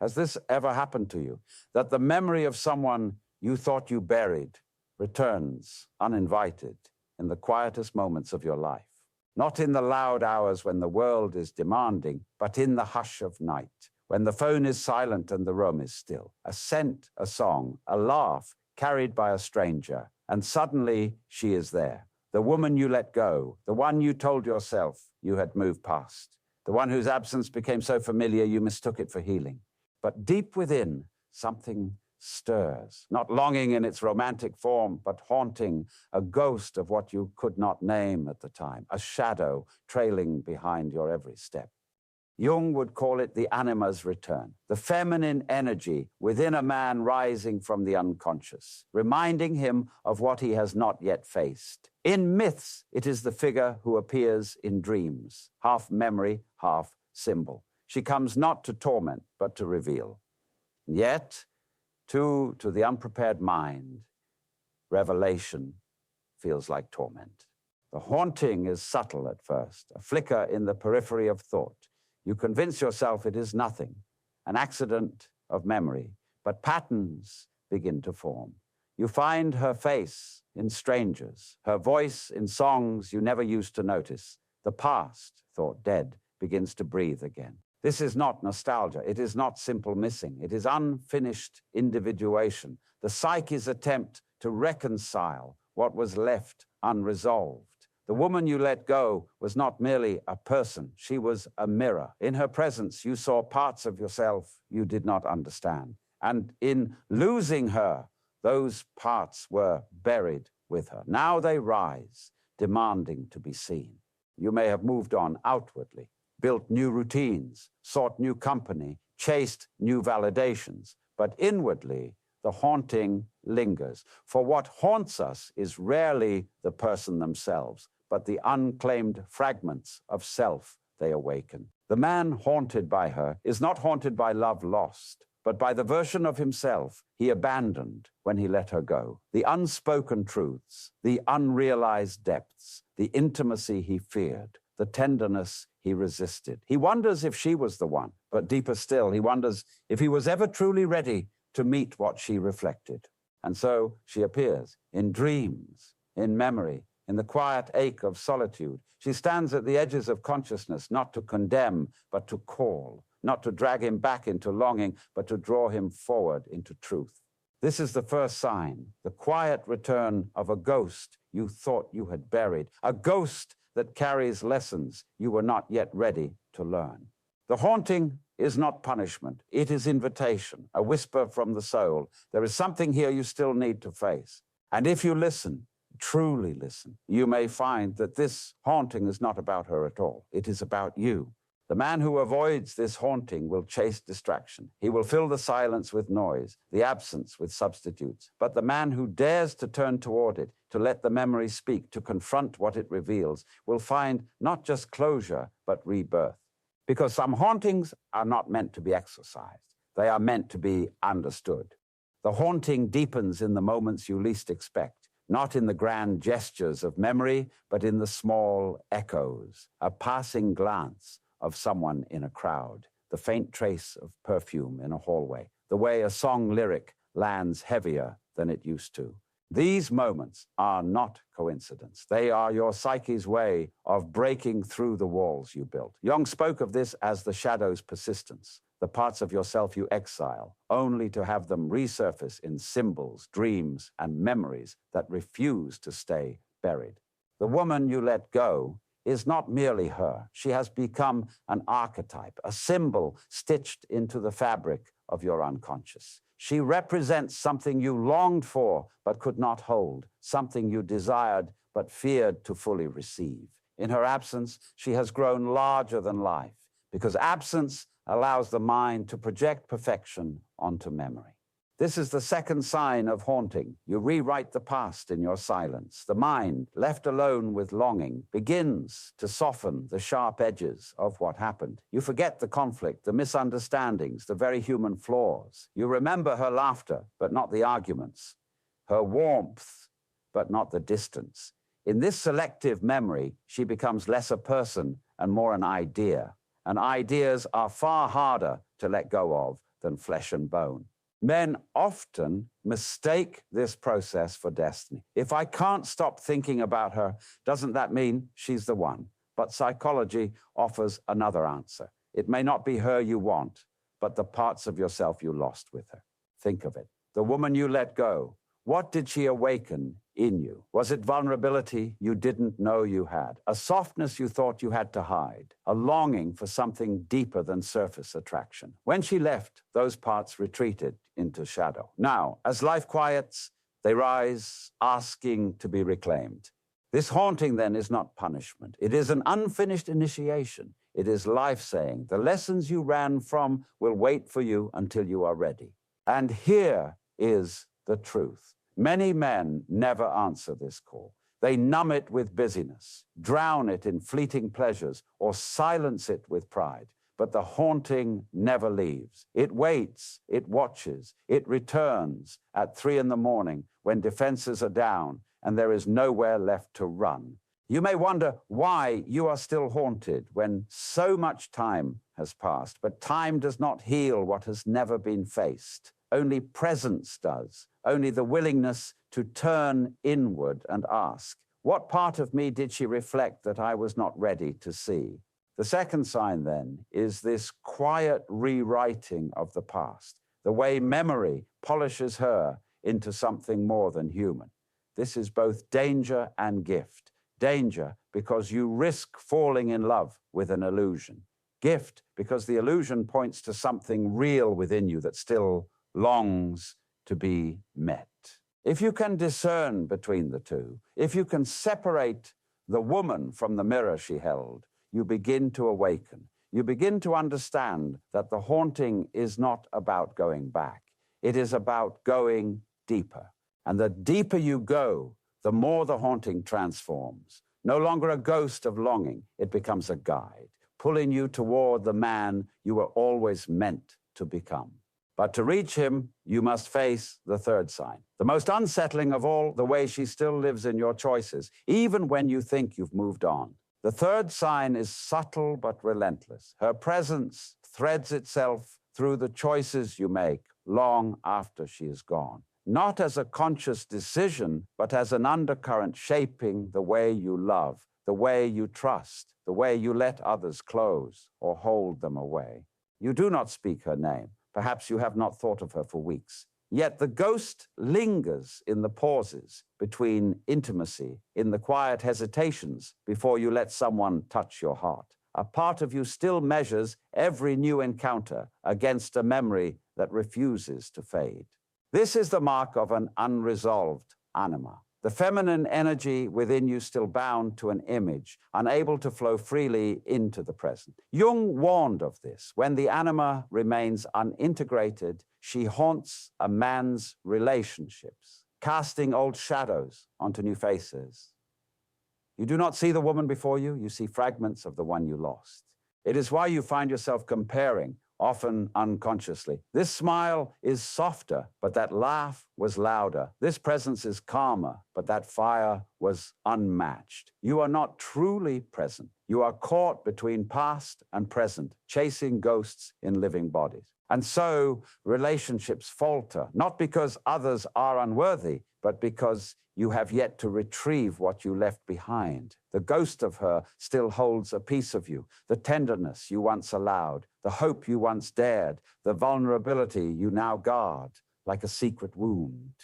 Has this ever happened to you? That the memory of someone you thought you buried returns uninvited in the quietest moments of your life. Not in the loud hours when the world is demanding, but in the hush of night, when the phone is silent and the room is still. A scent, a song, a laugh carried by a stranger, and suddenly she is there. The woman you let go, the one you told yourself you had moved past, the one whose absence became so familiar you mistook it for healing. But deep within, something stirs, not longing in its romantic form, but haunting, a ghost of what you could not name at the time, a shadow trailing behind your every step. Jung would call it the anima's return, the feminine energy within a man rising from the unconscious, reminding him of what he has not yet faced. In myths, it is the figure who appears in dreams, half memory, half symbol. She comes not to torment, but to reveal. And yet, to the unprepared mind, revelation feels like torment. The haunting is subtle at first, a flicker in the periphery of thought. You convince yourself it is nothing, an accident of memory, but patterns begin to form. You find her face in strangers, her voice in songs you never used to notice. The past, thought dead, begins to breathe again. This is not nostalgia. It is not simple missing. It is unfinished individuation, the psyche's attempt to reconcile what was left unresolved. The woman you let go was not merely a person. She was a mirror. In her presence, you saw parts of yourself you did not understand. And in losing her, those parts were buried with her. Now they rise, demanding to be seen. You may have moved on outwardly, built new routines, sought new company, chased new validations, but inwardly, the haunting lingers. For what haunts us is rarely the person themselves, but the unclaimed fragments of self they awaken. The man haunted by her is not haunted by love lost, but by the version of himself he abandoned when he let her go. The unspoken truths, the unrealized depths, the intimacy he feared, the tenderness he resisted. He wonders if she was the one, but deeper still, he wonders if he was ever truly ready to meet what she reflected. And so she appears in dreams, in memory, in the quiet ache of solitude. She stands at the edges of consciousness, not to condemn, but to call, not to drag him back into longing, but to draw him forward into truth. This is the first sign, the quiet return of a ghost you thought you had buried, a ghost that carries lessons you were not yet ready to learn. The haunting is not punishment. It is invitation, a whisper from the soul. There is something here you still need to face. And if you listen, truly listen, you may find that this haunting is not about her at all. It is about you. The man who avoids this haunting will chase distraction. He will fill the silence with noise, the absence with substitutes. But the man who dares to turn toward it, to let the memory speak, to confront what it reveals, will find not just closure, but rebirth. Because some hauntings are not meant to be exorcised. They are meant to be understood. The haunting deepens in the moments you least expect. Not in the grand gestures of memory, but in the small echoes, a passing glance of someone in a crowd, the faint trace of perfume in a hallway, the way a song lyric lands heavier than it used to. These moments are not coincidence. They are your psyche's way of breaking through the walls you built. Jung spoke of this as the shadow's persistence, the parts of yourself you exile, only to have them resurface in symbols, dreams, and memories that refuse to stay buried. The woman you let go is not merely her. She has become an archetype, a symbol stitched into the fabric of your unconscious. She represents something you longed for but could not hold, something you desired but feared to fully receive. In her absence, she has grown larger than life, because absence allows the mind to project perfection onto memory. This is the second sign of haunting. You rewrite the past in your silence. The mind, left alone with longing, begins to soften the sharp edges of what happened. You forget the conflict, the misunderstandings, the very human flaws. You remember her laughter, but not the arguments, her warmth, but not the distance. In this selective memory, she becomes less a person and more an idea. And ideas are far harder to let go of than flesh and bone. Men often mistake this process for destiny. If I can't stop thinking about her, doesn't that mean she's the one? But psychology offers another answer. It may not be her you want, but the parts of yourself you lost with her. Think of it. The woman you let go, what did she awaken in you? Was it vulnerability you didn't know you had? A softness you thought you had to hide? A longing for something deeper than surface attraction? When she left, those parts retreated into shadow. Now, as life quiets, they rise, asking to be reclaimed. This haunting, then, is not punishment. It is an unfinished initiation. It is life saying, the lessons you ran from will wait for you until you are ready. And here is the truth. Many men never answer this call. They numb it with busyness, drown it in fleeting pleasures, or silence it with pride. But the haunting never leaves. It waits, it watches, it returns at 3 a.m. when defenses are down and there is nowhere left to run. You may wonder why you are still haunted when so much time has passed, but time does not heal what has never been faced. Only presence does, only the willingness to turn inward and ask, what part of me did she reflect that I was not ready to see? The second sign, then, is this quiet rewriting of the past, the way memory polishes her into something more than human. This is both danger and gift. Danger because you risk falling in love with an illusion. Gift because the illusion points to something real within you that still longs to be met. If you can discern between the two, if you can separate the woman from the mirror she held, you begin to awaken. You begin to understand that the haunting is not about going back. It is about going deeper. And the deeper you go, the more the haunting transforms. No longer a ghost of longing, it becomes a guide, pulling you toward the man you were always meant to become. But to reach him, you must face the third sign. The most unsettling of all, the way she still lives in your choices, even when you think you've moved on. The third sign is subtle but relentless. Her presence threads itself through the choices you make long after she is gone. Not as a conscious decision, but as an undercurrent shaping the way you love, the way you trust, the way you let others close or hold them away. You do not speak her name. Perhaps you have not thought of her for weeks. Yet the ghost lingers in the pauses between intimacy, in the quiet hesitations before you let someone touch your heart. A part of you still measures every new encounter against a memory that refuses to fade. This is the mark of an unresolved anima. The feminine energy within you still bound to an image, unable to flow freely into the present. Jung warned of this. When the anima remains unintegrated, she haunts a man's relationships, casting old shadows onto new faces. You do not see the woman before you, you see fragments of the one you lost. It is why you find yourself comparing, often unconsciously. This smile is softer, but that laugh was louder. This presence is calmer, but that fire was unmatched. You are not truly present. You are caught between past and present, chasing ghosts in living bodies. And so relationships falter, not because others are unworthy, but because you have yet to retrieve what you left behind. The ghost of her still holds a piece of you, the tenderness you once allowed, the hope you once dared, the vulnerability you now guard like a secret wound.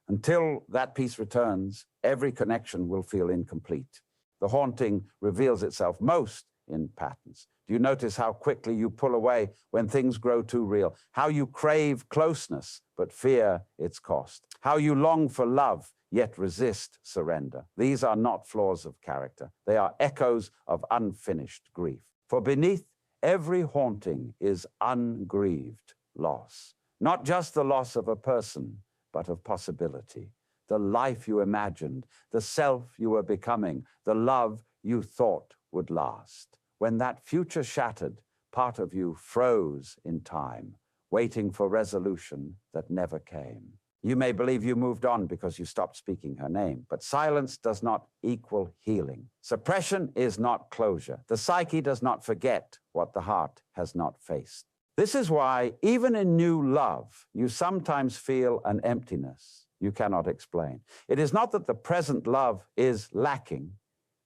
Until that piece returns, every connection will feel incomplete. The haunting reveals itself most in patterns. Do you notice how quickly you pull away when things grow too real? How you crave closeness but fear its cost? How you long for love yet resist surrender? These are not flaws of character. They are echoes of unfinished grief. For beneath every haunting is ungrieved loss. Not just the loss of a person, but of possibility. The life you imagined, the self you were becoming, the love you thought would last. When that future shattered, part of you froze in time, waiting for resolution that never came. You may believe you moved on because you stopped speaking her name, but silence does not equal healing. Suppression is not closure. The psyche does not forget what the heart has not faced. This is why, even in new love, you sometimes feel an emptiness you cannot explain. It is not that the present love is lacking,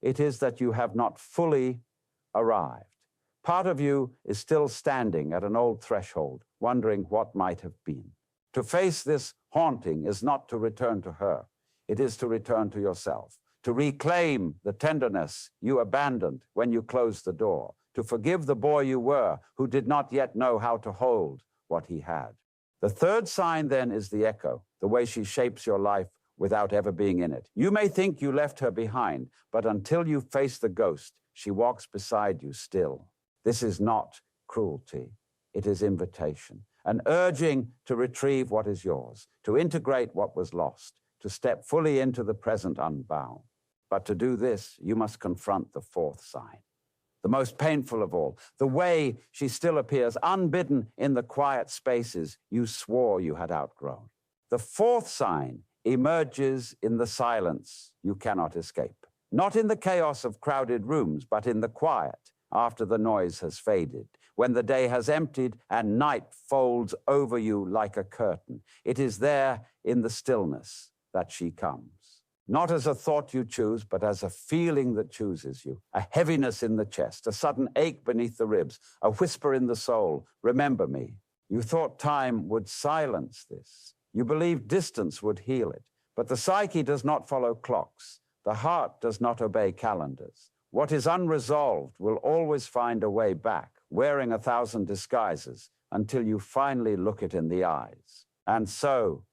it is that you have not fully arrived. Part of you is still standing at an old threshold, wondering what might have been. To face this haunting is not to return to her, it is to return to yourself, to reclaim the tenderness you abandoned when you closed the door, to forgive the boy you were who did not yet know how to hold what he had. The third sign then is the echo, the way she shapes your life without ever being in it. You may think you left her behind, but until you face the ghost, she walks beside you still. This is not cruelty, it is invitation, an urging to retrieve what is yours, to integrate what was lost, to step fully into the present unbound. But to do this, you must confront the fourth sign, the most painful of all, the way she still appears unbidden in the quiet spaces you swore you had outgrown. The fourth sign emerges in the silence you cannot escape, not in the chaos of crowded rooms, but in the quiet after the noise has faded, when the day has emptied and night folds over you like a curtain. It is there in the stillness that she comes. Not as a thought you choose, but as a feeling that chooses you. A heaviness in the chest, a sudden ache beneath the ribs, a whisper in the soul, remember me. You thought time would silence this. You believed distance would heal it. But the psyche does not follow clocks. The heart does not obey calendars. What is unresolved will always find a way back, wearing 1,000 disguises, until you finally look it in the eyes. And so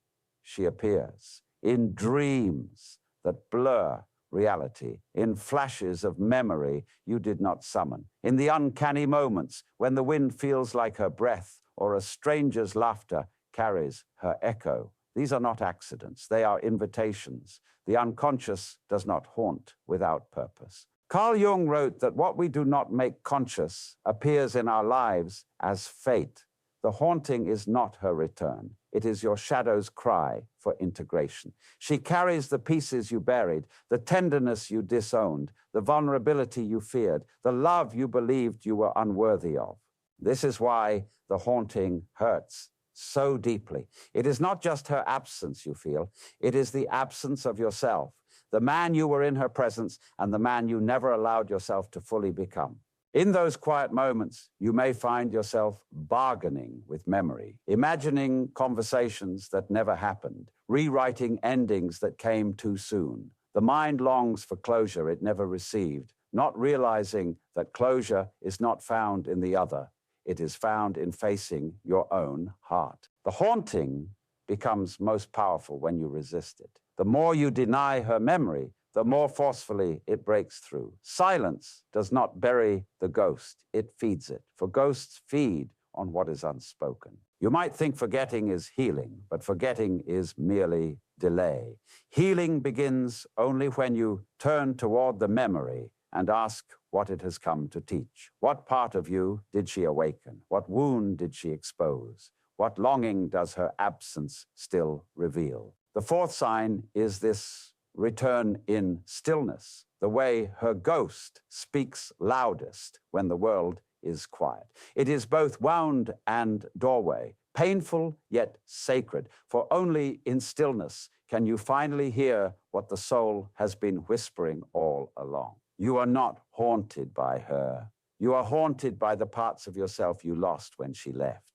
she appears in dreams that blur reality, in flashes of memory you did not summon, in the uncanny moments when the wind feels like her breath or a stranger's laughter carries her echo. These are not accidents, they are invitations. The unconscious does not haunt without purpose. Carl Jung wrote that what we do not make conscious appears in our lives as fate. The haunting is not her return. It is your shadow's cry for integration. She carries the pieces you buried, the tenderness you disowned, the vulnerability you feared, the love you believed you were unworthy of. This is why the haunting hurts so deeply. It is not just her absence you feel, it is the absence of yourself, the man you were in her presence and the man you never allowed yourself to fully become. In those quiet moments, you may find yourself bargaining with memory, imagining conversations that never happened, rewriting endings that came too soon. The mind longs for closure it never received, not realizing that closure is not found in the other. It is found in facing your own heart. The haunting becomes most powerful when you resist it. The more you deny her memory, the more forcefully it breaks through. Silence does not bury the ghost, it feeds it, for ghosts feed on what is unspoken. You might think forgetting is healing, but forgetting is merely delay. Healing begins only when you turn toward the memory and ask what it has come to teach. What part of you did she awaken? What wound did she expose? What longing does her absence still reveal? The fourth sign is this return in stillness, the way her ghost speaks loudest when the world is quiet. It is both wound and doorway, painful yet sacred, for only in stillness can you finally hear what the soul has been whispering all along. You are not haunted by her. You are haunted by the parts of yourself you lost when she left.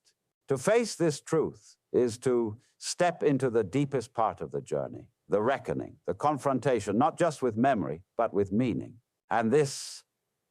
To face this truth is to step into the deepest part of the journey, the reckoning, the confrontation, not just with memory, but with meaning. And this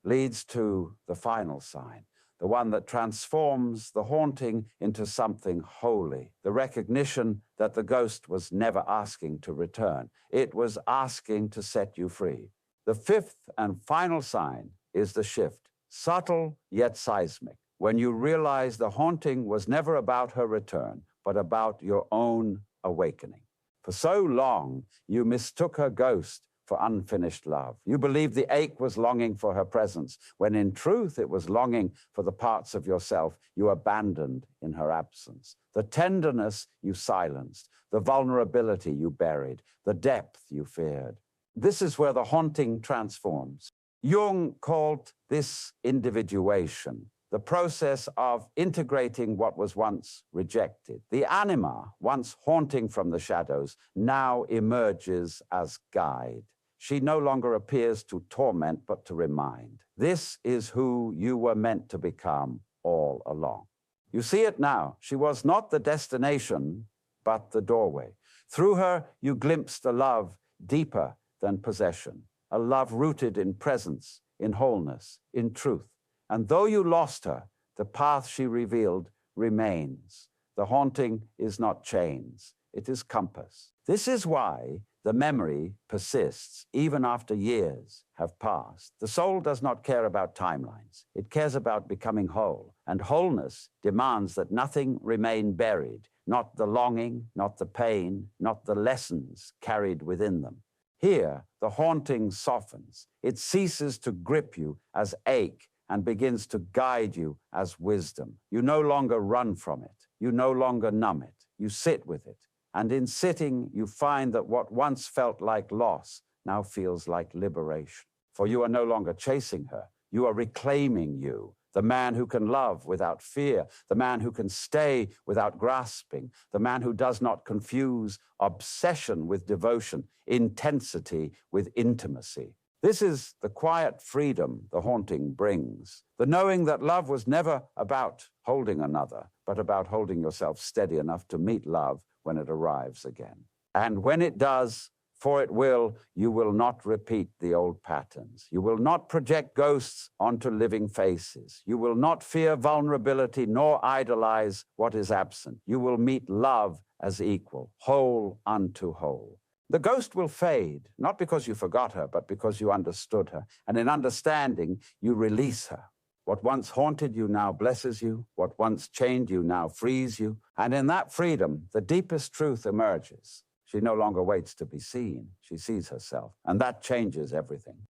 leads to the final sign, the one that transforms the haunting into something holy, the recognition that the ghost was never asking to return. It was asking to set you free. The fifth and final sign is the shift, subtle yet seismic, when you realize the haunting was never about her return, but about your own awakening. For so long, you mistook her ghost for unfinished love. You believed the ache was longing for her presence, when in truth it was longing for the parts of yourself you abandoned in her absence. The tenderness you silenced, the vulnerability you buried, the depth you feared. This is where the haunting transforms. Jung called this individuation, the process of integrating what was once rejected. The anima, once haunting from the shadows, now emerges as guide. She no longer appears to torment, but to remind. This is who you were meant to become all along. You see it now. She was not the destination, but the doorway. Through her, you glimpsed a love deeper than possession, a love rooted in presence, in wholeness, in truth. And though you lost her, the path she revealed remains. The haunting is not chains, it is compass. This is why the memory persists even after years have passed. The soul does not care about timelines. It cares about becoming whole. And wholeness demands that nothing remain buried, not the longing, not the pain, not the lessons carried within them. Here, the haunting softens. It ceases to grip you as ache and begins to guide you as wisdom. You no longer run from it. You no longer numb it. You sit with it. And in sitting, you find that what once felt like loss now feels like liberation. For you are no longer chasing her. You are reclaiming you, the man who can love without fear, the man who can stay without grasping, the man who does not confuse obsession with devotion, intensity with intimacy. This is the quiet freedom the haunting brings, the knowing that love was never about holding another, but about holding yourself steady enough to meet love when it arrives again. And when it does, for it will, you will not repeat the old patterns. You will not project ghosts onto living faces. You will not fear vulnerability nor idolize what is absent. You will meet love as equal, whole unto whole. The ghost will fade, not because you forgot her, but because you understood her. And in understanding, you release her. What once haunted you now blesses you. What once chained you now frees you. And in that freedom, the deepest truth emerges. She no longer waits to be seen. She sees herself. And that changes everything.